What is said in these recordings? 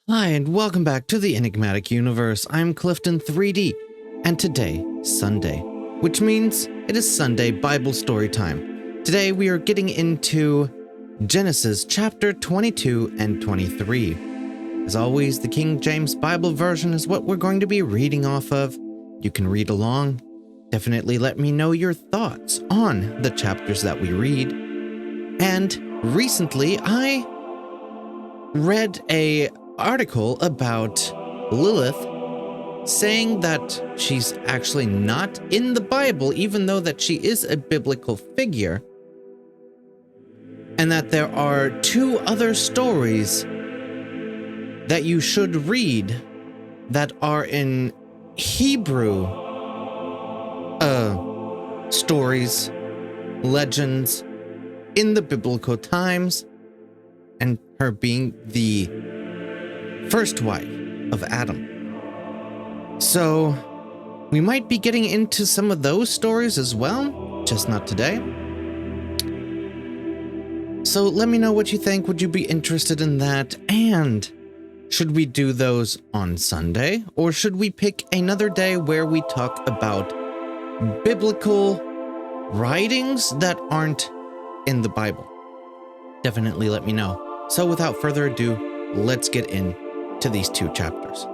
Hi, and welcome back to the Enigmatic Universe. I'm Clifton 3D, and today, Sunday, which means it is Sunday Bible story time. Today we are getting into Genesis chapter 22 and 23. As always, the King James Bible version is what we're going to be reading off of. You can read along. Definitely let me know your thoughts on the chapters that we read. And recently, I read a article about Lilith saying that she's actually not in the Bible, even though that she is a biblical figure, and that there are two other stories that you should read that are in Hebrew stories, legends in the biblical times, and her being the first wife of Adam. So we might be getting into some of those stories as well, just not today. So let me know what you think. Would you be interested in that? And should we do those on Sunday, or should we pick another day where we talk about biblical writings that aren't in the Bible? Definitely let me know. So without further ado, let's get into these two chapters.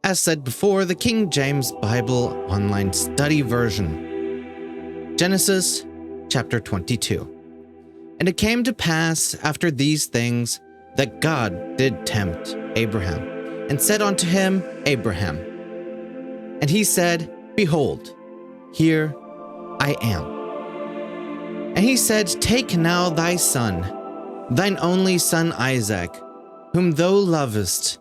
As said before, the King James Bible Online Study Version. Genesis chapter 22. And it came to pass after these things that God did tempt Abraham, and said unto him, Abraham. And he said, Behold, here I am. And he said, Take now thy son, thine only son Isaac, whom thou lovest,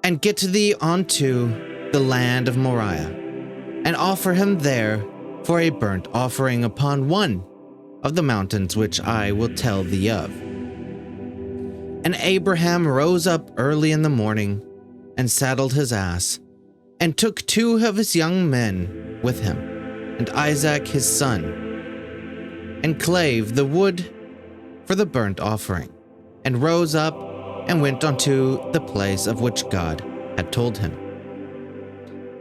and get thee unto the land of Moriah, and offer him there for a burnt offering upon one of the mountains which I will tell thee of. And Abraham rose up early in the morning, and saddled his ass, and took two of his young men with him, and Isaac his son, and clave the wood for the burnt offering, and rose up and went unto the place of which God had told him.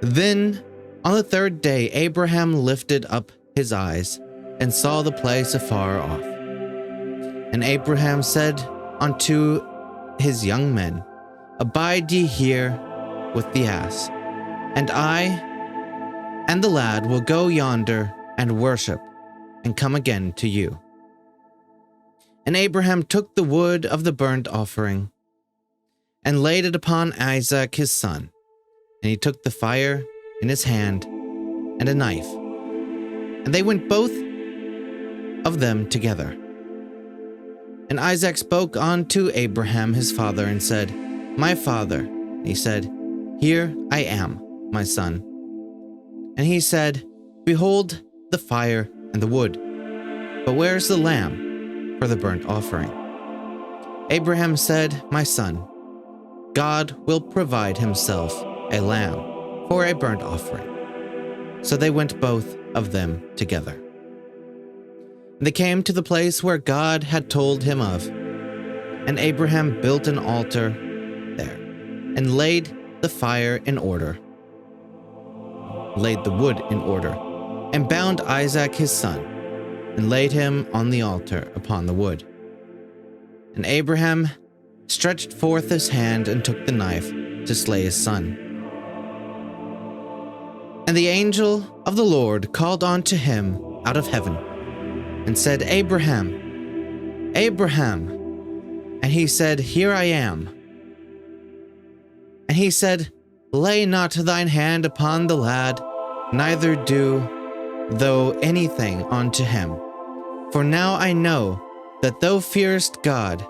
Then on the third day Abraham lifted up his eyes, and saw the place afar off. And Abraham said unto his young men, Abide ye here with the ass, and I and the lad will go yonder and worship, and come again to you. And Abraham took the wood of the burnt offering, and laid it upon Isaac his son. And he took the fire in his hand, and a knife. And they went both of them together. And Isaac spoke unto Abraham his father, and said, My father. And he said, Here I am, my son. And he said, Behold the fire and the wood, but where is the lamb for the burnt offering? Abraham said, My son, God will provide himself a lamb for a burnt offering. So they went both of them together. And they came to the place where God had told him of. And Abraham built an altar there, and laid the fire in order, laid the wood in order, and bound Isaac his son, and laid him on the altar upon the wood. And Abraham stretched forth his hand, and took the knife to slay his son. And the angel of the Lord called unto him out of heaven, and said, Abraham, Abraham. And he said, Here I am. And he said, Lay not thine hand upon the lad, neither do thou anything unto him. For now I know that thou fearest God,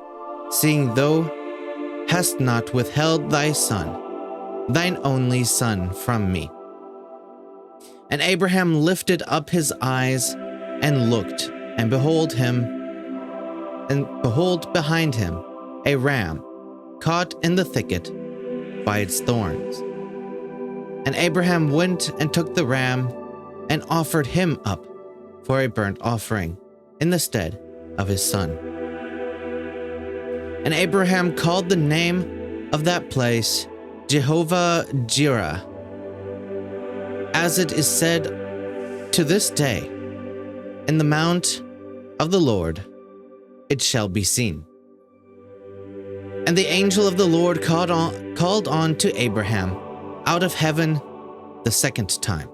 seeing thou hast not withheld thy son, thine only son, from me. And Abraham lifted up his eyes and looked, and behold behind him a ram caught in the thicket by its thorns. And Abraham went and took the ram and offered him up for a burnt offering in the stead of his son. And Abraham called the name of that place Jehovah Jireh, as it is said to this day, In the mount of the Lord it shall be seen. And the angel of the Lord called on to Abraham out of heaven the second time,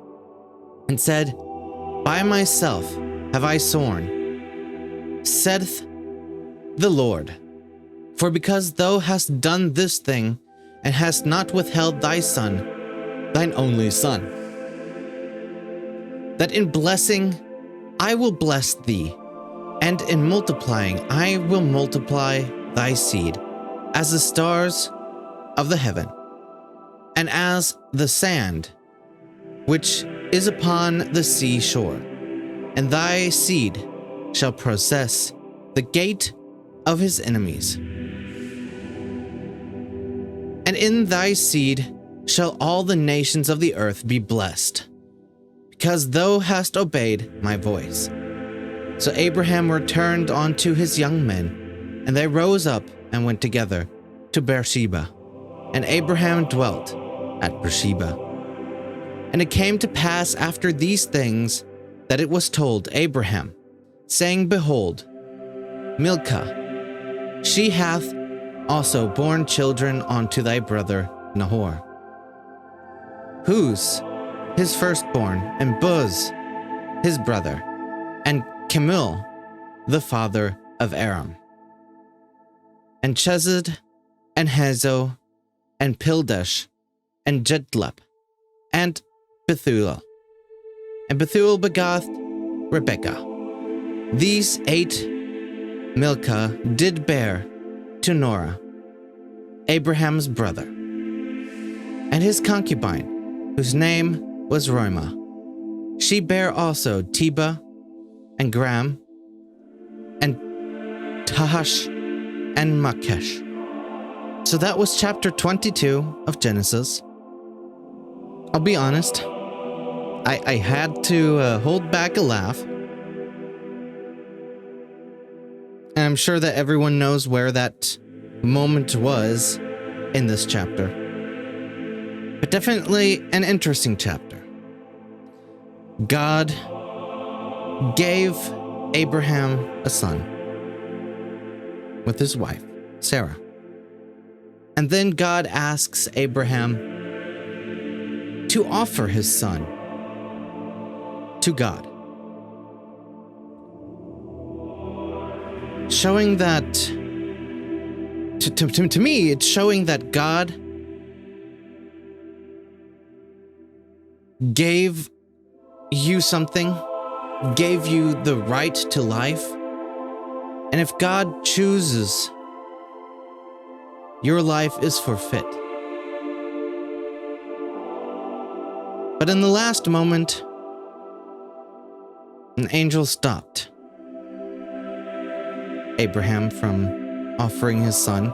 and said, By myself have I sworn, saith the Lord, for because thou hast done this thing, and hast not withheld thy son, thine only son, that in blessing I will bless thee, and in multiplying I will multiply thy seed, as the stars of the heaven, and as the sand which is upon the sea shore. And thy seed shall possess the gate of his enemies. And in thy seed shall all the nations of the earth be blessed, because thou hast obeyed my voice. So Abraham returned unto his young men, and they rose up and went together to Beersheba. And Abraham dwelt at Beersheba. And it came to pass after these things that it was told Abraham, saying, Behold, Milcah, she hath also borne children unto thy brother Nahor, Huz his firstborn, and Buz his brother, and Kemuel the father of Aram, and Chesed, and Hazo, and Pildash, and Jedlap, and Bethuel. And Bethuel begot Rebekah. These 8 Milcah did bear to Norah, Abraham's brother, and his concubine, whose name was Roimah. She bare also Teba, and Gram, and Tahash, and Makesh. So that was chapter 22 of Genesis. I'll be honest, I had to hold back a laugh. And I'm sure that everyone knows where that moment was in this chapter. But definitely an interesting chapter. God gave Abraham a son with his wife, Sarah. And then God asks Abraham to offer his son to God, showing that, to me, it's showing that God gave you something, gave you the right to life, and if God chooses, your life is forfeit. But in the last moment, an angel stopped Abraham from offering his son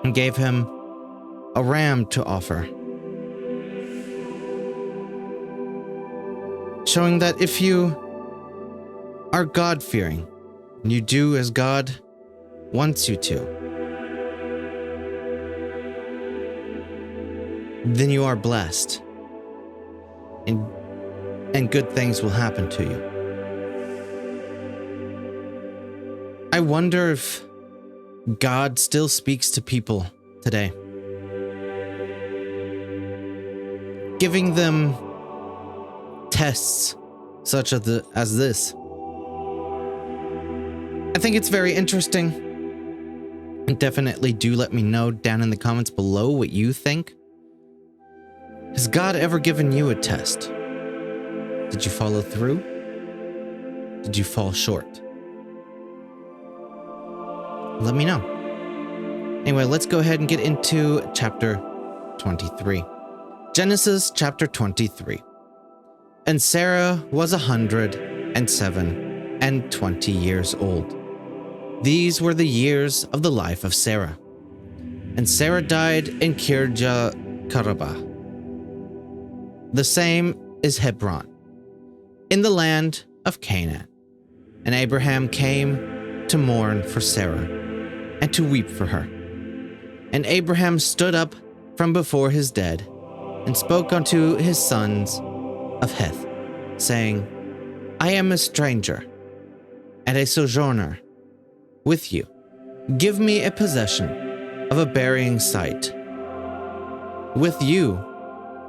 and gave him a ram to offer, showing that if you are God-fearing and you do as God wants you to, then you are blessed, and good things will happen to you. I wonder if God still speaks to people today, giving them tests such as this. I think it's very interesting And definitely do let me know down in the comments below what you think. Has God ever given you a test? Did you follow through? Did you fall short? Let me know. Anyway, let's go ahead and get into chapter 23. Genesis chapter 23. And Sarah was 107 and 20 years old. These were the years of the life of Sarah. And Sarah died in Kirjath-Arba. The same is Hebron, in the land of Canaan. And Abraham came to mourn for Sarah, and to weep for her. And Abraham stood up from before his dead, and spoke unto his sons of Heth, saying, I am a stranger, and a sojourner with you. Give me a possession of a burying site with you,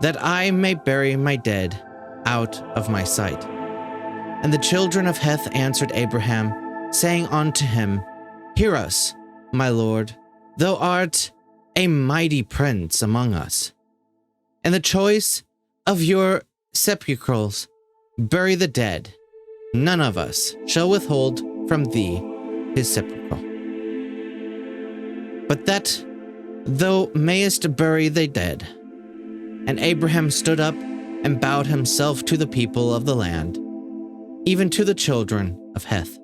that I may bury my dead out of my sight. And the children of Heth answered Abraham, saying unto him, Hear us, my lord, thou art a mighty prince among us. In the choice of your sepulchres, bury the dead. None of us shall withhold from thee his sepulchre. But that thou mayest bury the dead. And Abraham stood up and bowed himself to the people of the land, even to the children of Heth.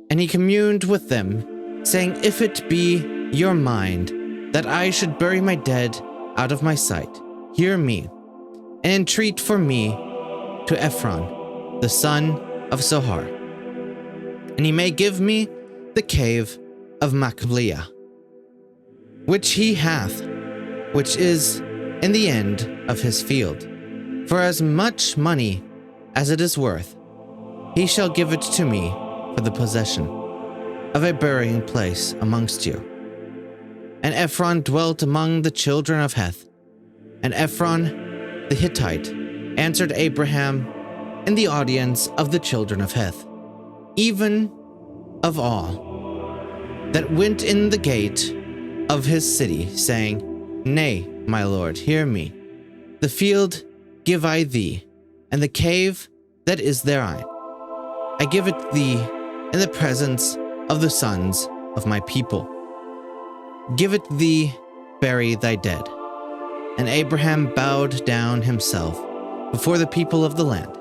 And he communed with them, saying, If it be your mind that I should bury my dead out of my sight, hear me, and entreat for me to Ephron, the son of Zohar. And he may give me the cave of Machpelah, which he hath, which is in the end of his field. For as much money as it is worth, he shall give it to me for the possession of a burying place amongst you. And Ephron dwelt among the children of Heth. And Ephron the Hittite answered Abraham in the audience of the children of Heth, even of all that went in the gate of his city, saying, Nay, my lord, hear me. The field give I thee, and the cave that is therein. I give it thee in the presence of the sons of my people. Give it thee, bury thy dead. And Abraham bowed down himself before the people of the land.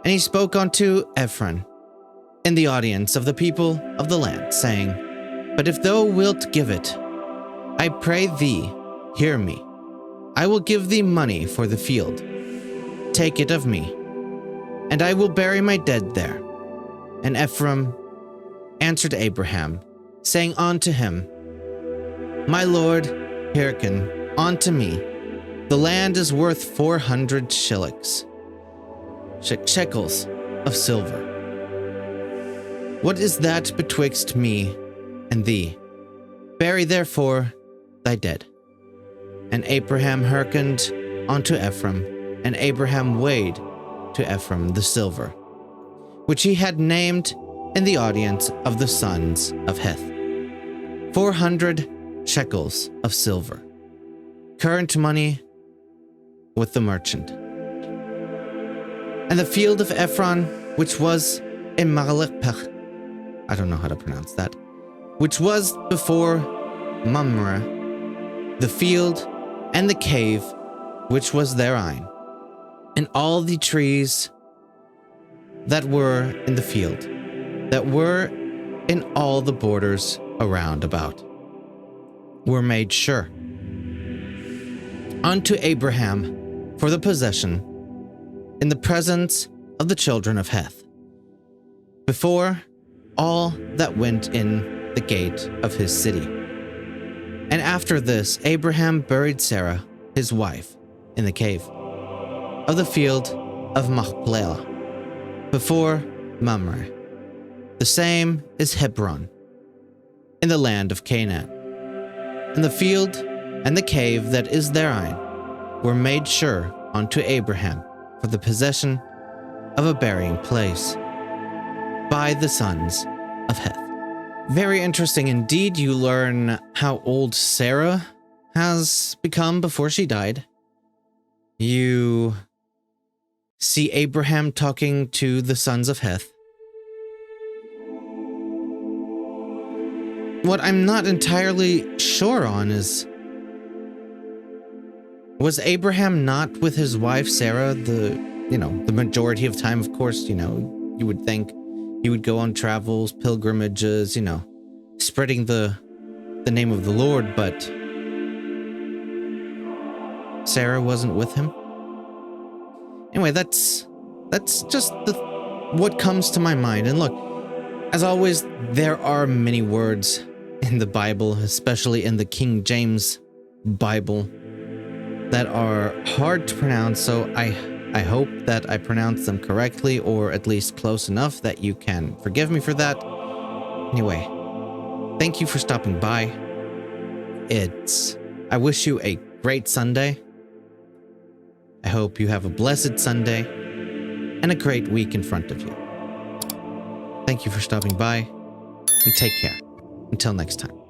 And he spoke unto Ephron in the audience of the people of the land, saying, But if thou wilt give it, I pray thee, hear me. I will give thee money for the field. Take it of me, and I will bury my dead there. And Ephron answered Abraham, saying unto him, My lord, hearken unto me. The land is worth 400 shekels of silver. What is that betwixt me and thee? Bury therefore thy dead. And Abraham hearkened unto Ephron, and Abraham weighed to Ephron the silver, which he had named in the audience of the sons of Heth, 400 shekels of silver, current money with the merchant. And the field of Ephron, which was in Machpelah, I don't know how to pronounce that, which was before Mamre, the field and the cave which was therein, and all the trees that were in the field, that were in all the borders around about, were made sure unto Abraham for the possession in the presence of the children of Heth, before all that went in the gate of his city. And after this, Abraham buried Sarah, his wife, in the cave of the field of Machpelah, before Mamre. The same is Hebron, in the land of Canaan. And the field and the cave that is therein were made sure unto Abraham for the possession of a burying place by the sons of Heth. Very interesting indeed. You learn how old Sarah has become before she died. You see Abraham talking to the sons of Heth. What I'm not entirely sure on is, was Abraham not with his wife Sarah the majority of time? Of course, you would think he would go on travels, pilgrimages, spreading the name of the Lord, but Sarah wasn't with him. Anyway, that's just what comes to my mind. And look, as always, there are many words in the Bible, especially in the King James Bible, that are hard to pronounce, so I hope that I pronounce them correctly, or at least close enough that you can forgive me for that. Anyway, thank you for stopping by. I wish you a great Sunday. I hope you have a blessed Sunday and a great week in front of you. Thank you for stopping by, and take care. Until next time.